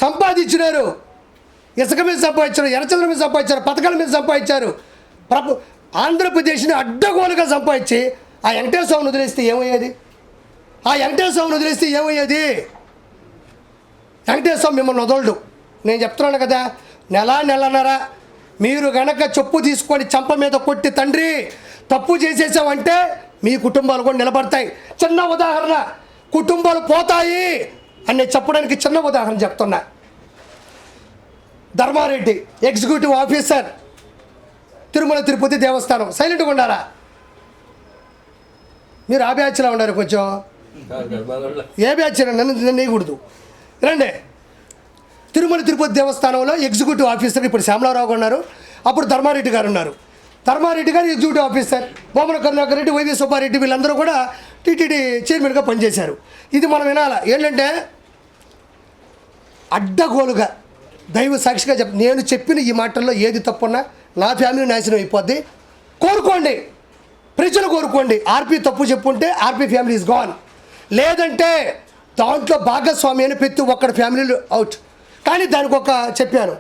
సంపాదించినారు, ఇసుక మీద సంపాదించారు, ఎర్రచంద్ర మీద సంపాదించారు, పథకాల మీద సంపాదించారు. ఆంధ్రప్రదేశ్ని అడ్డగోలుగా సంపాదించి ఆ వెంకటేశ్వర స్వామిని వదిలేస్తే ఏమయ్యేది? ఆ వెంకటేశ్వర స్వామిని వదిలేస్తే ఏమయ్యేది? వెంకటేశ్వర స్వామి మిమ్మల్ని వదలడు. నేను చెప్తున్నాను కదా, నెలన్నర మీరు గనక చెప్పు తీసుకొని చంప మీద కొట్టి తండ్రి తప్పు చేసేసామంటే మీ కుటుంబాలు కూడా నిలబడతాయి. చిన్న ఉదాహరణ, కుటుంబాలు పోతాయి అని చెప్పడానికి చిన్న ఉదాహరణ చెప్తున్నా. ధర్మారెడ్డి ఎగ్జిక్యూటివ్ ఆఫీసర్, తిరుమల తిరుపతి దేవస్థానం. సైలెంట్గా ఉండారా మీరు? ఆ బ్యాచ్లో ఉన్నారు కొంచెం. ఏ బ్యాచ్ నన్ను నేయకూడదు. రండి. తిరుమల తిరుపతి దేవస్థానంలో ఎగ్జిక్యూటివ్ ఆఫీసర్ ఇప్పుడు శ్యామలారావు ఉన్నారు, అప్పుడు ధర్మారెడ్డి గారు ఉన్నారు. ధర్మారెడ్డి గారు executive officer, Bommana Karunakar Reddy, YV Subbareddy వీళ్ళందరూ కూడా టీటీడీ చైర్మన్గా పనిచేశారు. ఇది మనం వినాలా. ఏంటంటే అడ్డగోలుగా దైవ సాక్షిగా నేను చెప్పిన ఈ మాటల్లో ఏది తప్పున్నా నా ఫ్యామిలీ నాశనం అయిపోద్ది. కోరుకోండి, ప్రజలు కోరుకోండి. ఆర్పీ తప్పు చెప్పుంటే ఆర్పీ ఫ్యామిలీ ఈజ్ గాన్. లేదంటే దాంట్లో భాగస్వామి అని ప్రతి ఒక్కడి ఫ్యామిలీలు అవుట్. కానీ దానికి ఒక చెప్పాను,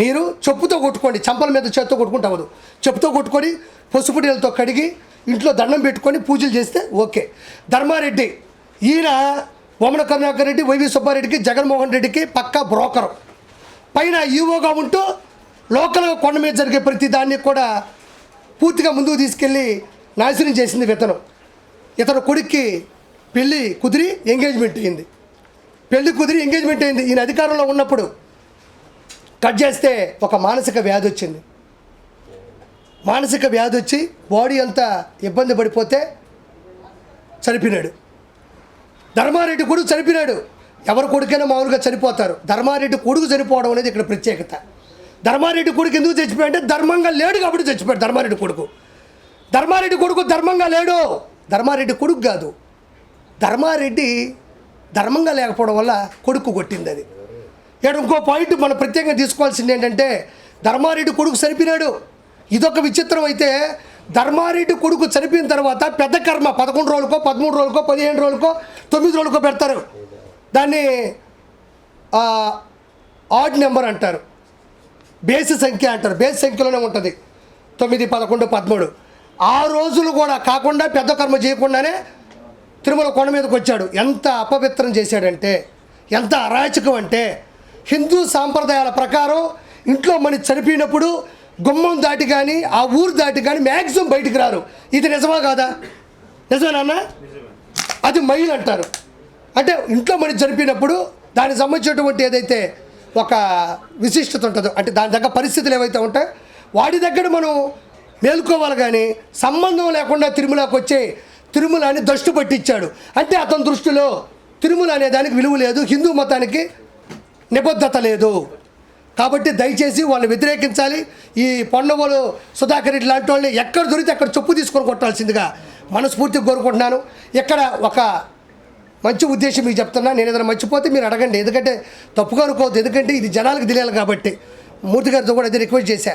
మీరు చెప్పుతో కొట్టుకోండి, చంపల మీద చేత్తో కొట్టుకుంటే అవ్వదు. చెప్పుతో కొట్టుకొని పసుపు నీళ్ళతో కడిగి ఇంట్లో దండం పెట్టుకొని పూజలు చేస్తే ఓకే. ధర్మారెడ్డి ఈయన బొమ్మన కరుణాకర్ రెడ్డి, వైవి సుబ్బారెడ్డికి, జగన్మోహన్ రెడ్డికి పక్కా బ్రోకరు. పైన ఈవోగా ఉంటూ లోకల్గా కొండ మీద జరిగే ప్రతి దాన్ని కూడా పూర్తిగా ముందుకు తీసుకెళ్ళి నాశనం చేసింది ఇతను కొడుక్కి పెళ్ళి కుదిరి ఎంగేజ్మెంట్ అయింది. ఈయన అధికారంలో ఉన్నప్పుడు కట్ చేస్తే ఒక మానసిక వ్యాధి వచ్చింది. మానసిక వ్యాధి వచ్చి బాడీ అంతా ఇబ్బంది పడిపోతే చనిపోయినాడు. ధర్మారెడ్డి కొడుకు చనిపోయినాడు. ఎవరి కొడుకైనా మామూలుగా చనిపోతారు. ధర్మారెడ్డి కొడుకు చనిపోవడం అనేది ఇక్కడ ప్రత్యేకత. ధర్మారెడ్డి కొడుకు ఎందుకు చచ్చిపోయాడంటే ధర్మంగా లేడు కాబట్టి చచ్చిపోయాడు. ధర్మారెడ్డి కొడుకు ధర్మంగా లేడు. ధర్మారెడ్డి కొడుకు కాదు, ధర్మారెడ్డి ధర్మంగా లేకపోవడం వల్ల కొడుకు కొట్టింది. అది ఇక్కడ ఇంకో పాయింట్ మనం ప్రత్యేకంగా తీసుకోవాల్సింది ఏంటంటే ధర్మారెడ్డి కొడుకు చనిపోయినాడు. ఇదొక విచిత్రం. అయితే ధర్మారెడ్డి కొడుకు చనిపోయిన తర్వాత పెద్ద కర్మ 11 రోజులకో 13 రోజులకో 15 రోజులకో 9 రోజులకో పెడతారు. దాన్ని ఆడ్ నెంబర్ అంటారు, బేసి సంఖ్య అంటారు. బేసి సంఖ్యలోనే ఉంటుంది 9, 11, 13. ఆ రోజులు కూడా కాకుండా పెద్ద కర్మ చేయకుండానే తిరుమల కొండ మీదకి వచ్చాడు. ఎంత అపవిత్రం చేశాడంటే, ఎంత అరాచకం అంటే, హిందూ సాంప్రదాయాల ప్రకారం ఇంట్లో మనిషి చనిపోయినప్పుడు గుమ్మం దాటి కానీ ఆ ఊరు దాటి కానీ మ్యాక్సిమం బయటికి రారు. ఇది నిజమా కాదా? నిజమేనా? అది మైల్ అంటారు. అంటే ఇంట్లో మనిషి చనిపోయినప్పుడు దానికి సంబంధించినటువంటి ఏదైతే ఒక విశిష్టత ఉంటుందో, అంటే దాని దగ్గర పరిస్థితులు ఏవైతే ఉంటాయో వాటి దగ్గర మనం మేలుకోవాలి. కానీ సంబంధం లేకుండా తిరుమలకి వచ్చే తిరుమలని దృష్టి పట్టించాడు. అంటే అతని దృష్టిలో తిరుమల అనే దానికి విలువ లేదు, హిందూ మతానికి నిబద్ధత లేదు. కాబట్టి దయచేసి వాళ్ళని వ్యతిరేకించాలి. ఈ పొన్నవోలు సుధాకర్ రెడ్డి లాంటి వాళ్ళని ఎక్కడ దొరికితే అక్కడ చెప్పు తీసుకొని కొట్టాల్సిందిగా మనస్ఫూర్తిగా కోరుకుంటున్నాను. ఇక్కడ ఒక మంచి ఉద్దేశం మీకు చెప్తున్నా. నేను ఏదైనా మర్చిపోతే మీరు అడగండి, ఎందుకంటే తప్పుగా అనుకోవద్దు. ఎందుకంటే ఇది జనాలకు తెలియాలి కాబట్టి. మూర్తి గారితో కూడా అదే రిక్వెస్ట్ చేశా.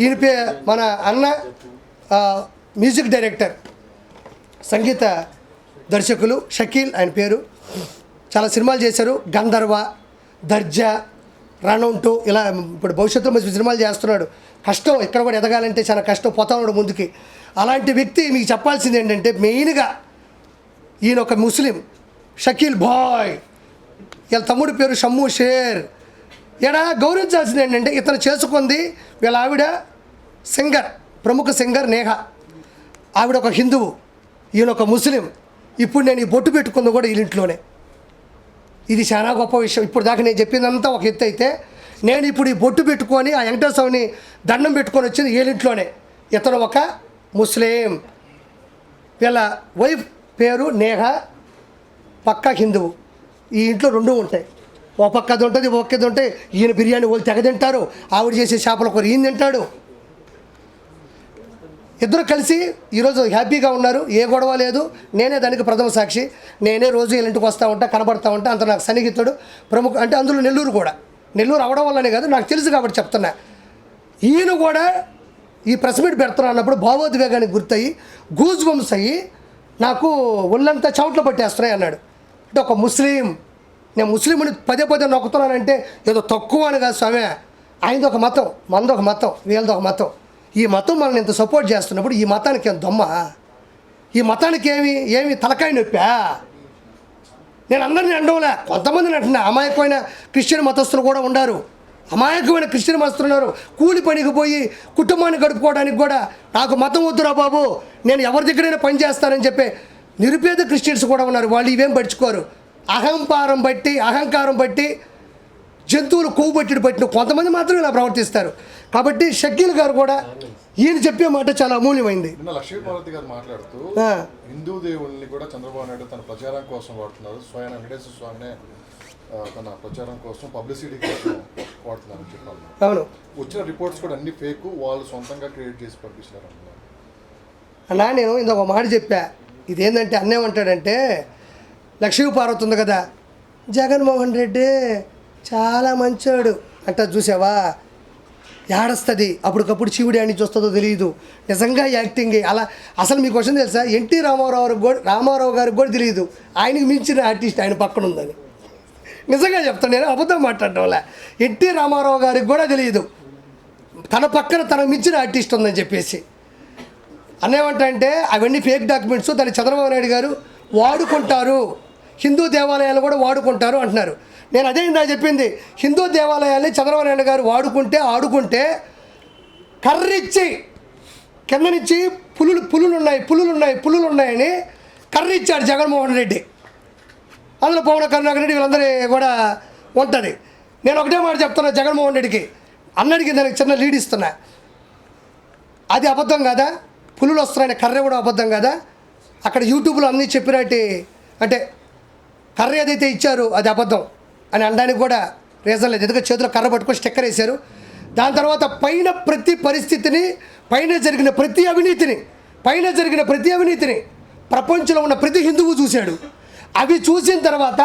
ఈయన మన అన్న మ్యూజిక్ డైరెక్టర్, సంగీత దర్శకులు షకీల్ ఆయన పేరు. చాలా సినిమాలు చేశారు. గంధర్వ, దర్జా, రనౌంటు, ఇలా ఇప్పుడు భవిష్యత్తులో మంచి సినిమాలు చేస్తున్నాడు. కష్టం, ఇక్కడ కూడా ఎదగాలంటే చాలా కష్టం, పోతా ఉన్నాడు ముందుకి. అలాంటి వ్యక్తి మీకు చెప్పాల్సింది ఏంటంటే, మెయిన్గా ఈయన ఒక ముస్లిం, షకీల్ బాయ్. వీళ్ళ తమ్ముడి పేరు షమ్ము షేర్. ఇక్కడ గౌరవించాల్సింది ఏంటంటే, ఇతను చేసుకుంది వీళ్ళ ఆవిడ సింగర్, ప్రముఖ సింగర్ నేహా. ఆవిడ ఒక హిందువు, ఈయన ఒక ముస్లిం. ఇప్పుడు నేను ఈ బొట్టు పెట్టుకుంది కూడా వీళ్ళింట్లోనే. ఇది చాలా గొప్ప విషయం. ఇప్పుడు దాకా నేను చెప్పిందంతా ఒక ఎత్తు అయితే, నేను ఇప్పుడు ఈ బొట్టు పెట్టుకొని ఆ వెంకటేశ్వర స్వామిని దండం పెట్టుకొని వచ్చింది వీళ్ళింట్లోనే. ఇతను ఒక ముస్లిం, వీళ్ళ వైఫ్ పేరు నేహా, పక్కా హిందువు. ఈ ఇంట్లో రెండు ఉంటాయి, ఓ పక్కది ఉంటుంది, ఓ పక్కది ఉంటాయి. ఈయన బిర్యానీ వాళ్ళు తెగ తింటారు, ఆవిడ చేసే చేపల కూర ఈయన తింటాడు. ఇద్దరు కలిసి ఈరోజు హ్యాపీగా ఉన్నారు, ఏ గొడవ లేదు. నేనే దానికి ప్రథమ సాక్షి. నేనే రోజు వీళ్ళ ఇంటికి వస్తూ ఉంటా, కనబడతా ఉంటా. అంత నాకు సన్నిహితుడు, ప్రముఖ. అంటే అందులో నెల్లూరు కూడా, నెల్లూరు అవడం వల్లనే కాదు, నాకు తెలుసు కాబట్టి చెప్తున్నా. ఈయన కూడా ఈ ప్రెస్ మీట్ పెడుతున్నా అన్నప్పుడు భావోద్వేగానికి గుర్తయ్యి గూజ్ బంప్స్ అయ్యి నాకు ఒళ్ళంతా చౌట్లు పట్టేస్తున్నాయి అన్నాడు. అంటే ఒక ముస్లిం నేను ముస్లింని పదే పదే నొక్కుతున్నానంటే ఏదో తక్కువ అని కాదు స్వామి. ఆయనది ఒక మతం, మనది ఒక మతం, వీళ్ళది ఒక మతం. ఈ మతం మనల్ని ఇంత సపోర్ట్ చేస్తున్నప్పుడు ఈ మతానికి ఏం దొమ్మ? ఈ మతానికి ఏమి తలకాయ నొప్పా? నేను అందరినీ అండవులే, కొంతమందిని అంటున్నా. అమాయకమైన క్రిస్టియన్ మతస్థులు కూడా ఉన్నారు, అమాయకమైన క్రిస్టియన్ మతస్థులు ఉన్నారు. కూలి పనికి పోయి కుటుంబాన్ని గడుపుకోవడానికి కూడా నాకు మతం వద్దురా బాబు, నేను ఎవరి దగ్గరైనా పని చేస్తానని చెప్పే నిరుపేద క్రిస్టియన్స్ కూడా ఉన్నారు. వాళ్ళు ఇవేం పడుచుకోరు. అహంకారం బట్టి జంతువులు కొవ్వు పట్టిన కొంతమంది మాత్రం ఇలా ప్రవర్తిస్తారు. కాబట్టి షకీల్ గారు కూడా ఈయన చెప్పే మాట చాలా అమూల్యమైంది. లక్ష్మీపార్వతి గారు మాట్లాడుతూ హిందూ దేవుళ్ళని కూడా చంద్రబాబు నాయుడు తన ప్రచారం కోసం వాడుతున్నారు, స్వయం వెంకటేశ్వర స్వామినే తన ప్రచారం కోసం పబ్లిసిటీ కోసం వాడుతున్నారని చెప్పాలి. అవును, వచ్చిన రిపోర్ట్స్ కూడా అన్ని ఫేక్, వాళ్ళు సొంతంగా క్రియేట్ చేసి పంపిస్తున్నారు అంటున్నారు. అన్నా నేను ఇంకొక మాట చెప్పా. ఇదేంటంటే అన్నేమంటాడంటే, లక్ష్మీపార్వతి ఉంది కదా, జగన్మోహన్ రెడ్డి చాలా మంచోడు అంట, చూసావా ఏడస్తుంది. అప్పటికప్పుడు శివుడు అని చూస్తుందో తెలియదు. నిజంగా యాక్టింగ్ అలా. అసలు మీకు క్వశ్చన్ తెలుసా, ఎన్టీ రామారావు గారికి కూడా తెలియదు ఆయనకి మించిన ఆర్టిస్ట్ ఆయన పక్కన ఉందని. నిజంగా చెప్తాను, నేను అబద్ధం మాట్లాడడం వల్ల. ఎన్టీ రామారావు గారికి కూడా తెలియదు తన పక్కన తనకు మించిన ఆర్టిస్ట్ ఉందని చెప్పేసి. అన్నేమంటే అవన్నీ ఫేక్ డాక్యుమెంట్స్, దాన్ని చంద్రబాబు నాయుడు గారు వాడుకుంటారు, హిందూ దేవాలయాలు కూడా వాడుకుంటారు అంటున్నారు. నేను అదే ఇందా చెప్పింది. హిందూ దేవాలయాల్ని చంద్రబాబు నాయుడు గారు ఆడుకుంటే కర్రిచ్చి కింద నుంచి పులులు ఉన్నాయని కర్రిచ్చాడు జగన్మోహన్ రెడ్డి. అందులో పవన్ కరుణాకర్ రెడ్డి వీళ్ళందరూ కూడా ఉంటుంది. నేను ఒకటే మాట చెప్తున్నా జగన్మోహన్ రెడ్డికి, అన్నడికి దానికి చిన్న లీడ్ ఇస్తున్నా. అది అబద్ధం కాదా? పులులు వస్తున్నాయని కర్ర కూడా అబద్ధం కాదా? అక్కడ యూట్యూబ్లో అన్నీ చెప్పినట్టు అంటే కర్ర ఏదైతే ఇచ్చారో అది అబద్ధం అని అనడానికి కూడా రీజన్ లేదు. ఎందుకంటే చేతిలో కర్ర పట్టుకొని స్టిక్కర్ వేశారు. దాని తర్వాత పైన జరిగిన ప్రతి అవినీతిని ప్రపంచంలో ఉన్న ప్రతి హిందువు చూశాడు. అవి చూసిన తర్వాత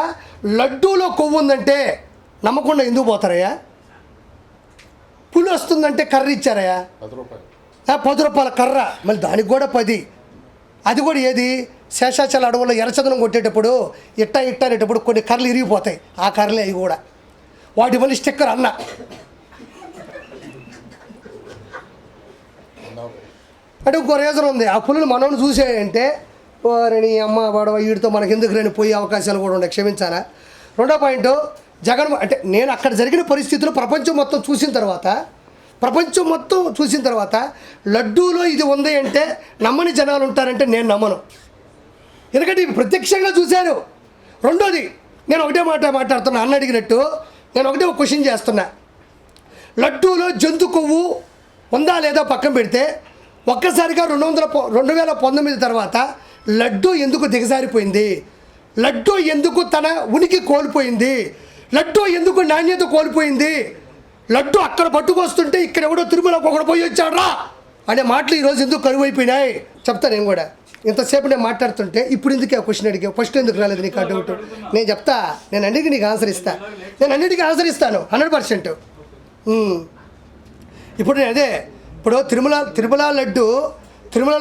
లడ్డూలో కొవ్వు ఉందంటే నమ్మకుండా ఎందుకు పోతారయ్యా? పులి వస్తుందంటే కర్ర ఇచ్చారయ్యా, 10 రూపాయల కర్ర, మళ్ళీ దానికి కూడా 10. అది కూడా ఏది? శేషాచల అడవుల్లో ఎర్రచందనం కొట్టేటప్పుడు అనేటప్పుడు కొన్ని కర్రలు ఇరిగిపోతాయి. ఆ కర్రలే అవి కూడా. వాటి మళ్ళీ స్టిక్కర్ అన్న. అంటే ఇంకో రీజన్ ఉంది. ఆ పులులు మనల్ని చూసేయంటే వారిని అమ్మ వాడవ వీడితో మనకి ఎందుకు లేని పోయే అవకాశాలు కూడా ఉన్నాయి, క్షమించాలా. రెండో పాయింట్, జగన్ అంటే నేను అక్కడ జరిగిన పరిస్థితులు ప్రపంచం మొత్తం చూసిన తర్వాత లడ్డూలో ఇది ఉంది అంటే నమ్మని జనాలు ఉంటారంటే నేను నమ్మను. ఎందుకంటే ఇవి ప్రత్యక్షంగా చూశారు. రెండోది, నేను ఒకటే మాట్లాడుతున్నా, అన్న అడిగినట్టు నేను ఒకటే ఒక క్వశ్చన్ చేస్తున్నా. లడ్డూలో జంతు కొవ్వు ఉందా లేదా పక్కన పెడితే ఒక్కసారిగా 2019 తర్వాత లడ్డూ ఎందుకు దిగజారిపోయింది? లడ్డూ ఎందుకు తన ఉనికి కోల్పోయింది? లడ్డూ ఎందుకు నాణ్యత కోల్పోయింది? లడ్డూ అక్కడ పట్టుకొస్తుంటే ఇక్కడ ఎవడో తిరుమలకు ఒకడు పోయి వచ్చాడ్రా అనే మాటలు ఈరోజు ఎందుకు కరువైపోయినాయి చెప్తా. నేను కూడా ఇంతసేపు నేను మాట్లాడుతుంటే ఇప్పుడు ఎందుకు ఆ క్వశ్చన్ అడిగా, ఫస్ట్ ఎందుకు రాలేదు నీకు ఆ డౌట్? నేను చెప్తా, నేను అన్నిటికీ నీకు ఆన్సర్ ఇస్తాను 100%. ఇప్పుడు నేను అదే, ఇప్పుడు తిరుమల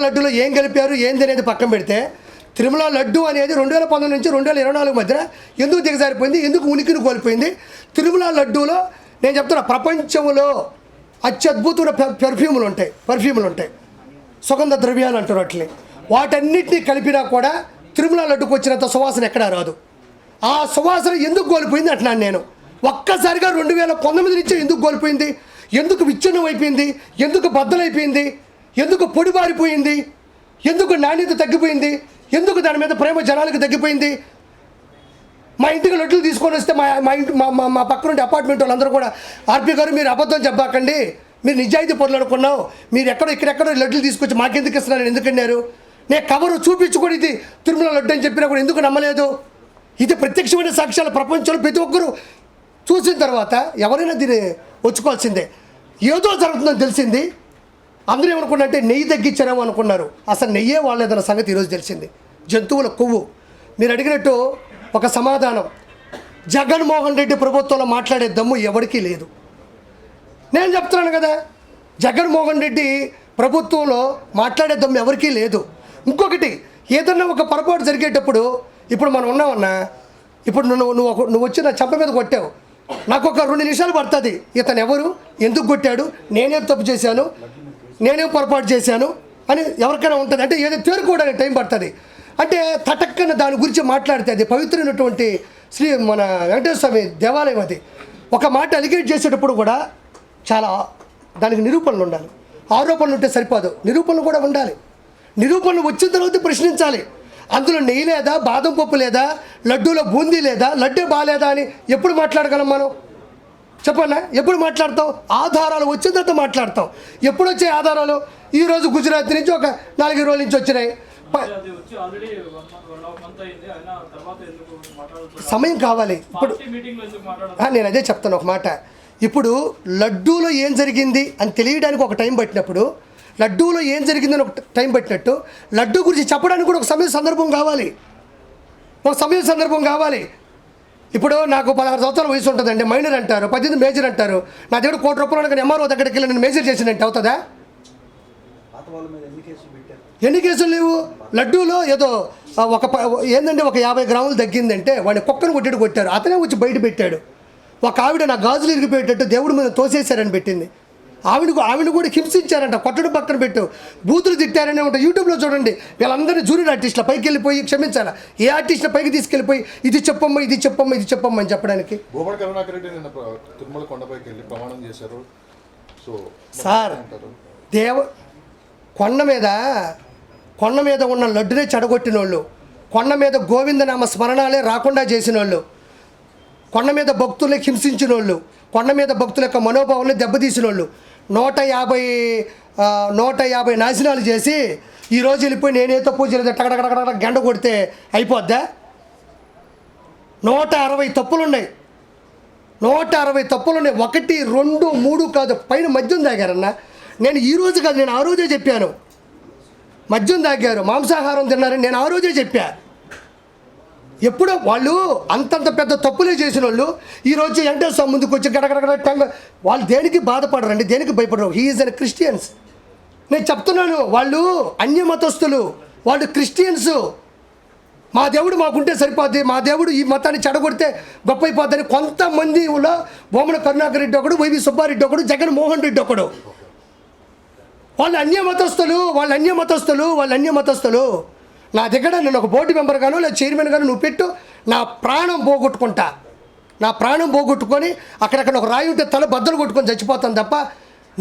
లడ్డూలో ఏం కలిపారు ఏంది అనేది పక్కన పెడితే, తిరుమల లడ్డు అనేది 2019 నుంచి 2024 మధ్యన ఎందుకు దిగజారిపోయింది, ఎందుకు ఉనికిని కోల్పోయింది? తిరుమల లడ్డూలో నేను చెప్తున్నా, ప్రపంచంలో అత్యద్భుతమైన పర్ఫ్యూములు ఉంటాయి, సుగంధ ద్రవ్యాలు అంటారు వాటిని. వాటన్నిటిని కలిపినా కూడా తిరుమల లడ్డుకు వచ్చినంత సువాసన ఎక్కడా రాదు. ఆ సువాసన ఎందుకు కోల్పోయింది అంటున్నాను నేను. ఒక్కసారిగా 2019 నుంచి ఎందుకు కోల్పోయింది? ఎందుకు విచ్ఛిన్నం అయిపోయింది? ఎందుకు బద్దలైపోయింది? ఎందుకు పొడిబారిపోయింది? ఎందుకు నాణ్యత తగ్గిపోయింది? ఎందుకు దాని మీద ప్రేమ జనాలకు తగ్గిపోయింది? మా ఇంటికి లడ్డులు తీసుకొని వస్తే మా పక్కన ఉండే అపార్ట్మెంట్ వాళ్ళందరూ కూడా, ఆర్పి గారు మీరు అబద్ధం చెప్పాకండి, మీరు నిజాయితీ పనులు అనుకున్నావు, మీరు ఇక్కడెక్కడో లడ్డులు తీసుకొచ్చి మాకెందుకు ఇస్తున్నారని ఎందుకన్నారు? నేను కవరు చూపించుకొని ఇది తిరుమల లడ్డు అని చెప్పినా కూడా ఎందుకు నమ్మలేదు? ఇది ప్రత్యక్షమైన సాక్ష్యాలు ప్రపంచంలో ప్రతి ఒక్కరూ చూసిన తర్వాత ఎవరైనా దీన్ని వచ్చుకోవాల్సిందే. ఏదో జరుగుతుందని తెలిసింది. అందరూ ఏమనుకున్నారంటే నెయ్యి తగ్గించారేమో అనుకున్నారు. అసలు నెయ్యే వాళ్ళేదన్న సంగతి ఈరోజు తెలిసింది. జంతువుల కొవ్వు. మీరు అడిగినట్టు ఒక సమాధానం, జగన్మోహన్ రెడ్డి ప్రభుత్వంలో మాట్లాడే దమ్ము ఎవరికీ లేదు. నేను చెప్తున్నాను కదా, జగన్మోహన్ రెడ్డి ప్రభుత్వంలో మాట్లాడే దమ్ము ఎవరికీ లేదు. ఇంకొకటి, ఏదన్నా ఒక పొరపాటు జరిగేటప్పుడు ఇప్పుడు మనం ఉన్నామన్నా, ఇప్పుడు నువ్వు వచ్చి నా చెంప మీద కొట్టావు, నాకు ఒక 2 నిమిషాలు పడుతుంది ఇతను ఎవరు, ఎందుకు కొట్టాడు, నేనేం తప్పు చేశాను, నేనేం పొరపాటు చేశాను అని ఎవరికైనా ఉంటుంది. అంటే ఏదో తేరుకోవడానికి టైం పడుతుంది. అంటే తటక్కన దాని గురించి మాట్లాడితే అది పవిత్రమైనటువంటి మన వెంకటేశ్వర స్వామి దేవాలయం. అది ఒక మాట అలిగేట్ చేసేటప్పుడు కూడా చాలా దానికి నిరూపణలు ఉండాలి. ఆరోపణలు ఉంటే సరిపోదు, నిరూపణలు కూడా ఉండాలి. నిరూపణలు వచ్చిన తర్వాత ప్రశ్నించాలి. అందులో నెయ్యి లేదా, బాదం పప్పు లేదా, లడ్డూలో బూందీ లేదా, లడ్డే బాగాలేదా అని ఎప్పుడు మాట్లాడగలం మనం? చెప్పన్నా, ఎప్పుడు మాట్లాడతాం? ఆధారాలు వచ్చిన తర్వాత మాట్లాడతాం. ఎప్పుడు వచ్చే ఆధారాలు? ఈరోజు గుజరాత్ నుంచి ఒక 4 రోజుల నుంచి వచ్చినాయి. సమయం కావాలి. ఇప్పుడు నేను అదే చెప్తాను ఒక మాట. ఇప్పుడు లడ్డూలో ఏం జరిగింది అని తెలియడానికి ఒక టైం పట్టినప్పుడు, లడ్డూలో ఏం జరిగిందని ఒక టైం పట్టినట్టు లడ్డూ గురించి చెప్పడానికి కూడా ఒక సమయ సందర్భం కావాలి. ఒక సమయ సందర్భం కావాలి. ఇప్పుడు నాకు 16 సంవత్సరాల వయసు ఉంటుందండి, మైనర్ అంటారు, 18 మేజర్ అంటారు. నా దగ్గర ₹1,00,00,000 కానీ ఎంఆర్ఓ దగ్గరికి వెళ్ళి నేను మేజర్ చేసినట్టు అవుతుందా? ఎన్ని కేసులు లేవు? లడ్డూలో ఏదో ఏంటంటే ఒక 50 గ్రాములు తగ్గిందంటే వాడిని కుక్కను కొట్టాడు, అతనే వచ్చి బయట పెట్టాడు. ఒక ఆవిడ నా గాజులు ఇరిగిపోయేటట్టు దేవుడి మీద తోసేశారని పెట్టింది. ఆవిడ కూడా హింసించారంట, కొట్టడం పక్కన పెట్టు, బూతులు తిట్టారనే ఉంటాయి. యూట్యూబ్లో చూడండి. వీళ్ళందరినీ జూనియర్ ఆర్టిస్టుల పైకి వెళ్ళిపోయి క్షమించాలా, ఏ ఆర్టిస్టుల పైకి తీసుకెళ్ళిపోయి ఇది చెప్పమ్మా ఇది చెప్పమ్మా ఇది చెప్పమ్మా అని చెప్పడానికి. భూమడి కరుణాకర్ రెడ్డి నిన్న తిరుమల కొండపైకి వెళ్ళి ప్రమాణం చేశారు. సో సార్, కొండ మీద ఉన్న లడ్డునే చెడగొట్టిన వాళ్ళు, కొండ మీద గోవిందనామ స్మరణాలే రాకుండా చేసిన వాళ్ళు, కొండ మీద భక్తుల్ని హింసించిన వాళ్ళు, కొండ మీద భక్తుల యొక్క మనోభావాన్ని దెబ్బతీసిన వాళ్ళు, 150 నాశనాలు చేసి ఈరోజు వెళ్ళిపోయి నేనే తప్పు చేయలేదు టకటకటక గంట కొడితే అయిపోద్దా? 160 తప్పులున్నాయి. 160 తప్పులున్నాయి. 1, 2, 3 కాదు, పైన మద్యం తాగారన్న. నేను ఈరోజు కాదు, నేను ఆ రోజే చెప్పాను. మద్యం తాగారు, మాంసాహారం తిన్నారని నేను ఆ రోజే చెప్పా. ఎప్పుడో వాళ్ళు అంతంత పెద్ద తప్పులే చేసిన వాళ్ళు ఈరోజు వెంకటేశ్వర ముందుకు వచ్చి గడగడగడ వాళ్ళు దేనికి బాధపడరండి, దేనికి భయపడరు. హీఈస్ అన్ క్రిస్టియన్స్. నేను చెప్తున్నాను, వాళ్ళు అన్యమతస్థులు, వాళ్ళు క్రిస్టియన్స్. మా దేవుడు మాకుంటే సరిపోద్ది, మా దేవుడు ఈ మతాన్ని చెడగొడితే గొప్ప అయిపోద్దని కొంతమందిలో భూమన కరుణాకర్ రెడ్డి ఒకడు, వైవి సుబ్బారెడ్డి ఒకడు, జగన్మోహన్ రెడ్డి ఒకడు. వాళ్ళు అన్యమతస్థులు. నా దగ్గర నేను ఒక బోర్డు మెంబర్ గాను లేదా చైర్మన్ గాను నువ్వు పెట్టు, నా ప్రాణం పోగొట్టుకొని అక్కడక్కడ ఒక రాయి ఉంటే తల బద్దలు కొట్టుకొని చచ్చిపోతాను తప్ప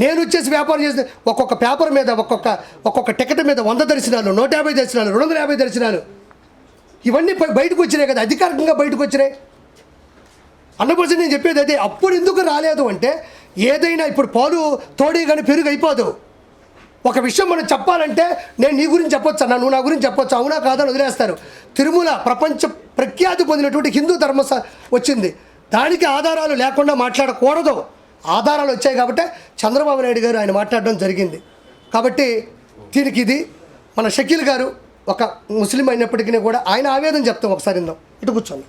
నేను వచ్చేసి వ్యాపారం చేస్తే ఒక్కొక్క పేపర్ మీద ఒక్కొక్క టికెట్ మీద 100 దర్శనాలు, 150 దర్శనాలు, 250 దర్శనాలు ఇవన్నీ బయటకు వచ్చినాయి కదా, అధికారికంగా బయటకు వచ్చినాయి. 100% నేను చెప్పేది అదే. అప్పుడు ఎందుకు రాలేదు అంటే, ఏదైనా ఇప్పుడు పాలు తోడే కానీ పెరుగు అయిపోదు. ఒక విషయం మనం చెప్పాలంటే నేను నీ గురించి చెప్పొచ్చు అన్న, నువ్వు నా గురించి చెప్పొచ్చు, అవునా కాదని వదిలేస్తారు. తిరుమల ప్రపంచ ప్రఖ్యాతి పొందినటువంటి హిందూ ధర్మ వచ్చింది. దానికి ఆధారాలు లేకుండా మాట్లాడకూడదు. ఆధారాలు వచ్చాయి కాబట్టి చంద్రబాబు నాయుడు గారు ఆయన మాట్లాడడం జరిగింది. కాబట్టి దీనికి ఇది మన షకీల్ గారు ఒక ముస్లిం అయినప్పటికీ కూడా ఆయన ఆవేదన చెప్తాం. ఒకసారి ఇటు కూర్చోండి.